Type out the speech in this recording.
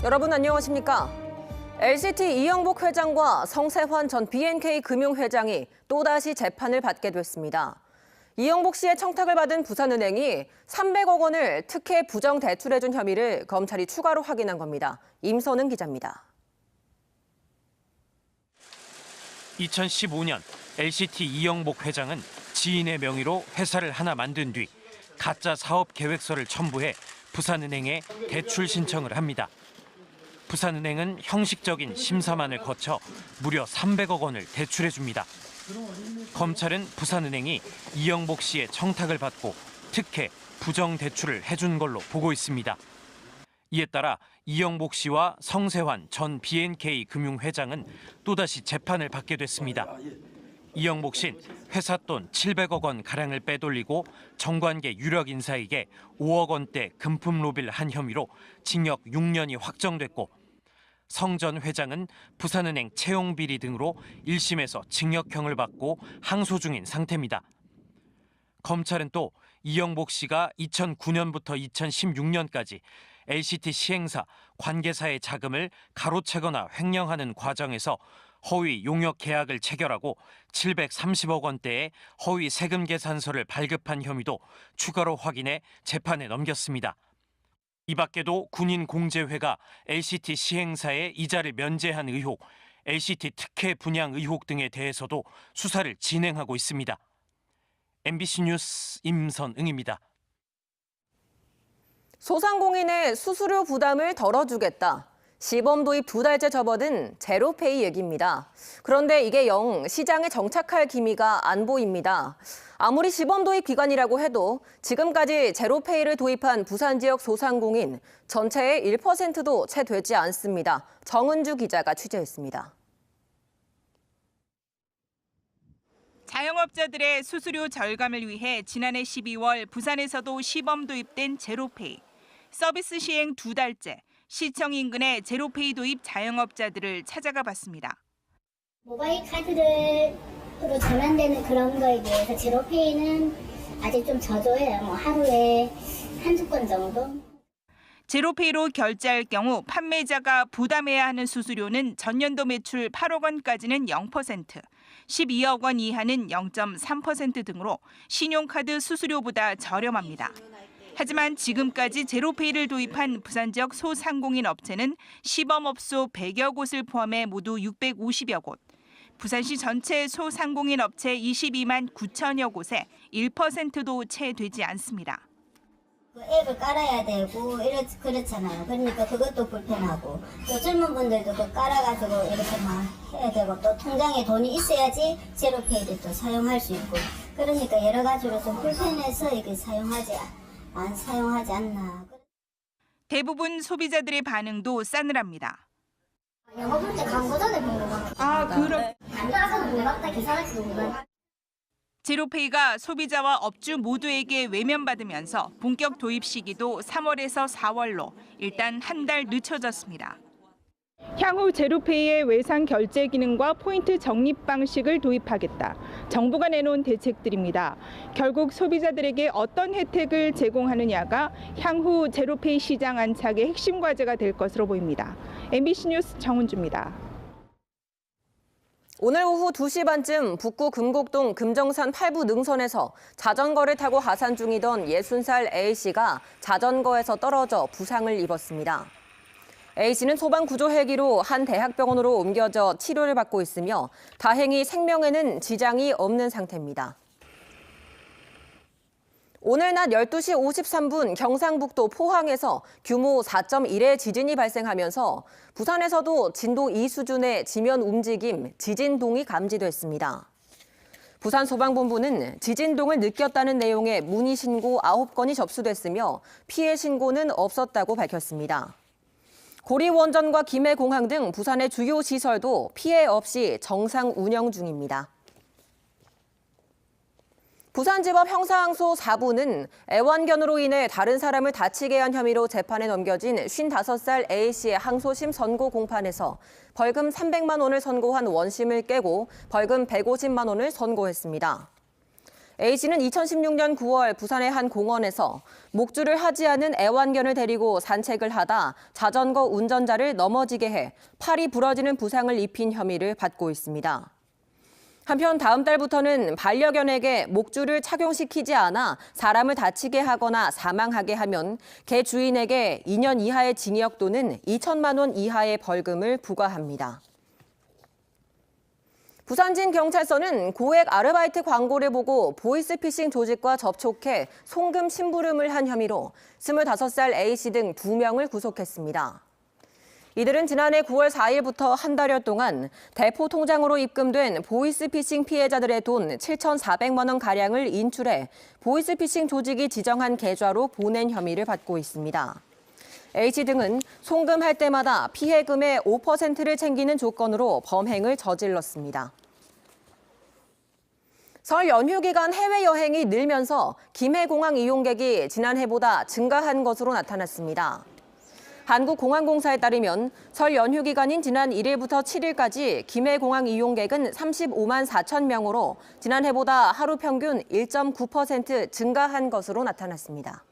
여러분 안녕하십니까? LCT 이영복 회장과 성세환 전 B&K 금융회장이 또다시 재판을 받게 됐습니다. 이영복 씨의 청탁을 받은 부산은행이 300억 원을 특혜 부정 대출해준 혐의를 검찰이 추가로 확인한 겁니다. 임선은 기자입니다. 2015년 LCT 이영복 회장은 지인의 명의로 회사를 하나 만든 뒤 가짜 사업 계획서를 첨부해 부산은행에 대출 신청을 합니다. 부산은행은 형식적인 심사만을 거쳐 무려 300억 원을 대출해 줍니다. 검찰은 부산은행이 이영복 씨의 청탁을 받고 특혜 부정 대출을 해준 걸로 보고 있습니다. 이에 따라 이영복 씨와 성세환 전 B&K 금융회장은 또다시 재판을 받게 됐습니다. 이영복 씨는 회사 돈 700억 원 가량을 빼돌리고 정관계 유력 인사에게 5억 원대 금품 로비를 한 혐의로 징역 6년이 확정됐고, 성 전 회장은 부산은행 채용 비리 등으로 1심에서 징역형을 받고 항소 중인 상태입니다. 검찰은 또 이영복 씨가 2009년부터 2016년까지 LCT 시행사 관계사의 자금을 가로채거나 횡령하는 과정에서 허위 용역 계약을 체결하고 730억 원대의 허위 세금 계산서를 발급한 혐의도 추가로 확인해 재판에 넘겼습니다. 이 밖에도 군인공제회가 LCT 시행사의 이자를 면제한 의혹, LCT 특혜 분양 의혹 등에 대해서도 수사를 진행하고 있습니다. MBC 뉴스 임선응입니다. 소상공인의 수수료 부담을 덜어주겠다. 시범 도입 2달째 접어든 제로페이 얘기입니다. 그런데 이게 영 시장에 정착할 기미가 안 보입니다. 아무리 시범 도입 기간이라고 해도 지금까지 제로페이를 도입한 부산 지역 소상공인 전체의 1%도 채 되지 않습니다. 정은주 기자가 취재했습니다. 자영업자들의 수수료 절감을 위해 지난해 12월 부산에서도 시범 도입된 제로페이. 서비스 시행 2달째. 시청 인근의 제로페이 도입 자영업자들을 찾아가 봤습니다. 모바일 카드로 전환되는 그런 거에 비해서 제로페이는 아직 좀 저조해요. 하루에 한두 건 정도. 제로페이로 결제할 경우 판매자가 부담해야 하는 수수료는 전년도 매출 8억 원까지는 0%, 12억 원 이하는 0.3% 등으로 신용카드 수수료보다 저렴합니다. 하지만 지금까지 제로페이를 도입한 부산 지역 소상공인 업체는 시범업소 100여 곳을 포함해 모두 650여 곳. 부산시 전체 소상공인 업체 22만 9천여 곳에 1%도 채 되지 않습니다. 앱을 깔아야 되고 그렇잖아요. 그러니까 그것도 불편하고 또 젊은 분들도 그거 깔아가지고 이렇게 막 해야 되고 또 통장에 돈이 있어야지 제로페이를 또 사용할 수 있고 그러니까 여러 가지로 좀 불편해서 이게 사용하지 않나. 대부분 소비자들의 반응도 싸늘합니다. 영어 볼 때 광고 전에 본 거 같아요. 그럼 안 따라서는 왜 맞다 계산할지도 몰라요. 제로페이가 소비자와 업주 모두에게 외면받으면서 본격 도입 시기도 3월에서 4월로 일단 한 달 늦춰졌습니다. 향후 제로페이의 외상 결제 기능과 포인트 적립 방식을 도입하겠다. 정부가 내놓은 대책들입니다. 결국 소비자들에게 어떤 혜택을 제공하느냐가 향후 제로페이 시장 안착의 핵심 과제가 될 것으로 보입니다. MBC 뉴스 정은주입니다. 오늘 오후 2시 반쯤 북구 금곡동 금정산 8부 능선에서 자전거를 타고 하산 중이던 60살 A씨가 자전거에서 떨어져 부상을 입었습니다. A씨는 소방구조 헬기로 한 대학병원으로 옮겨져 치료를 받고 있으며 다행히 생명에는 지장이 없는 상태입니다. 오늘 낮 12시 53분 경상북도 포항에서 규모 4.1의 지진이 발생하면서 부산에서도 진도 2 수준의 지면 움직임, 지진동이 감지됐습니다. 부산소방본부는 지진동을 느꼈다는 내용의 문의 신고 9건이 접수됐으며 피해 신고는 없었다고 밝혔습니다. 고리원전과 김해공항 등 부산의 주요 시설도 피해 없이 정상 운영 중입니다. 부산지법 형사항소 4부는 애완견으로 인해 다른 사람을 다치게 한 혐의로 재판에 넘겨진 55살 A씨의 항소심 선고 공판에서 벌금 300만 원을 선고한 원심을 깨고 벌금 150만 원을 선고했습니다. A씨는 2016년 9월 부산의 한 공원에서 목줄을 하지 않은 애완견을 데리고 산책을 하다 자전거 운전자를 넘어지게 해 팔이 부러지는 부상을 입힌 혐의를 받고 있습니다. 한편 다음 달부터는 반려견에게 목줄을 착용시키지 않아 사람을 다치게 하거나 사망하게 하면 개 주인에게 2년 이하의 징역 또는 2천만 원 이하의 벌금을 부과합니다. 부산진 경찰서는 고액 아르바이트 광고를 보고 보이스피싱 조직과 접촉해 송금 심부름을 한 혐의로 25살 A씨 등 2명을 구속했습니다. 이들은 지난해 9월 4일부터 한 달여 동안 대포 통장으로 입금된 보이스피싱 피해자들의 돈 7,400만 원가량을 인출해 보이스피싱 조직이 지정한 계좌로 보낸 혐의를 받고 있습니다. A씨 등은 송금할 때마다 피해금의 5%를 챙기는 조건으로 범행을 저질렀습니다. 설 연휴 기간 해외여행이 늘면서 김해공항 이용객이 지난해보다 증가한 것으로 나타났습니다. 한국공항공사에 따르면 설 연휴 기간인 지난 1일부터 7일까지 김해공항 이용객은 35만 4천 명으로 지난해보다 하루 평균 1.9% 증가한 것으로 나타났습니다.